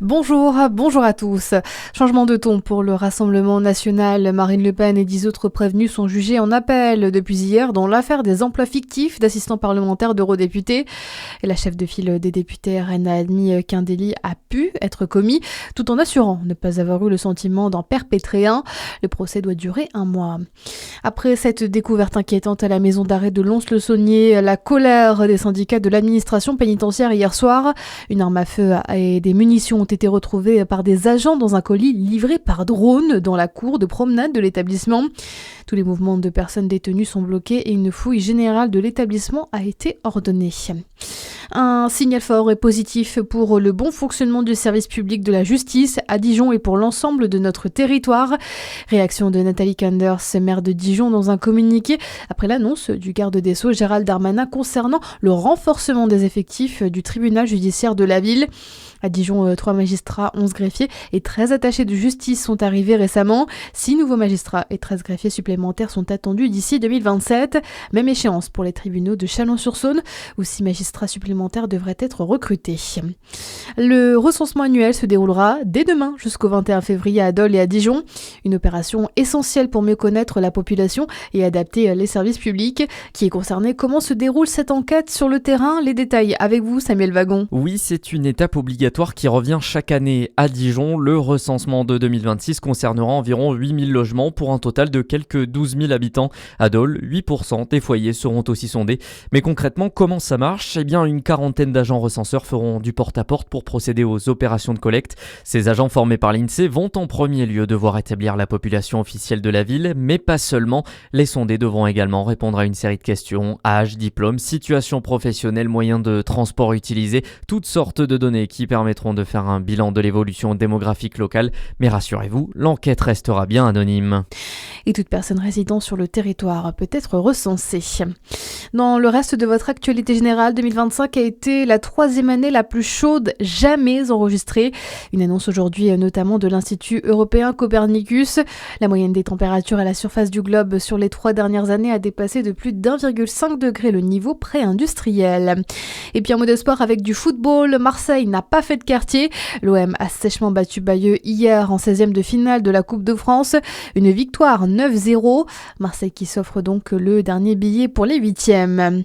Bonjour à tous. Changement de ton pour le Rassemblement national. Marine Le Pen et 10 autres prévenus sont jugés en appel depuis hier dans l'affaire des emplois fictifs d'assistants parlementaires d'eurodéputés. Et la chef de file des députés RN a admis qu'un délit a pu être commis, tout en assurant ne pas avoir eu le sentiment d'en perpétrer un. Le procès doit durer 1 mois. Après cette découverte inquiétante à la maison d'arrêt de Lons-le-Saunier, la colère des syndicats de l'administration pénitentiaire hier soir, une arme à feu et des munitions ont été retrouvés par des agents dans un colis livré par drone dans la cour de promenade de l'établissement. Tous les mouvements de personnes détenues sont bloqués et une fouille générale de l'établissement a été ordonnée. Un signal fort et positif pour le bon fonctionnement du service public de la justice à Dijon et pour l'ensemble de notre territoire. Réaction de Nathalie Kanders, maire de Dijon, dans un communiqué après l'annonce du garde des Sceaux Gérald Darmanin concernant le renforcement des effectifs du tribunal judiciaire de la ville. À Dijon, 3 magistrats, 11 greffiers et 13 attachés de justice sont arrivés récemment. 6 nouveaux magistrats et 13 greffiers supplémentaires sont attendus d'ici 2027. Même échéance pour les tribunaux de Chalon-sur-Saône, où 6 magistrats supplémentaires devraient être recrutés. Le recensement annuel se déroulera dès demain jusqu'au 21 février à Dole et à Dijon. Une opération essentielle pour mieux connaître la population et adapter les services publics. Qui est concerné? Comment se déroule cette enquête sur le terrain? Les détails avec vous, Samuel Wagon. Oui, c'est une étape obligatoire qui revient chaque année à Dijon. Le recensement de 2026 concernera environ 8000 logements pour un total de quelques 12 000 habitants. À Dole, 8% des foyers seront aussi sondés. Mais concrètement, comment ça marche? Eh bien, une quarantaine d'agents recenseurs feront du porte-à-porte pour procéder aux opérations de collecte. Ces agents formés par l'INSEE vont en premier lieu devoir établir la population officielle de la ville, mais pas seulement. Les sondés devront également répondre à une série de questions: âge, diplôme, situation professionnelle, moyens de transport utilisés, toutes sortes de données qui permettront de faire un bilan de l'évolution démographique locale. Mais rassurez-vous, l'enquête restera bien anonyme. Et toute personne résidant sur le territoire peut être recensée. Dans le reste de votre actualité générale, 2025 a été la 3e année la plus chaude jamais enregistrée. Une annonce aujourd'hui notamment de l'Institut européen Copernicus. La moyenne des températures à la surface du globe sur les 3 dernières années a dépassé de plus d'1,5 degré le niveau pré-industriel. Et puis un mot de sport avec du football. Marseille n'a pas fait de quartier. L'OM a sèchement battu Bayeux hier en 16e de finale de la Coupe de France. Une victoire 9-0. Marseille qui s'offre donc le dernier billet pour les 8e.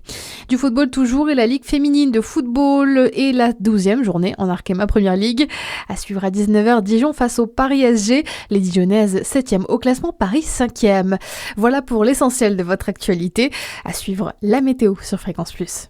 Du football toujours et la Ligue féminine de football et la 12e journée en Arkema Première Ligue. À suivre à 19h, Dijon face au Paris SG. Les Dijonnaises 7e au classement, Paris 5e. Voilà pour l'essentiel de votre actualité. À suivre la météo sur Fréquence Plus.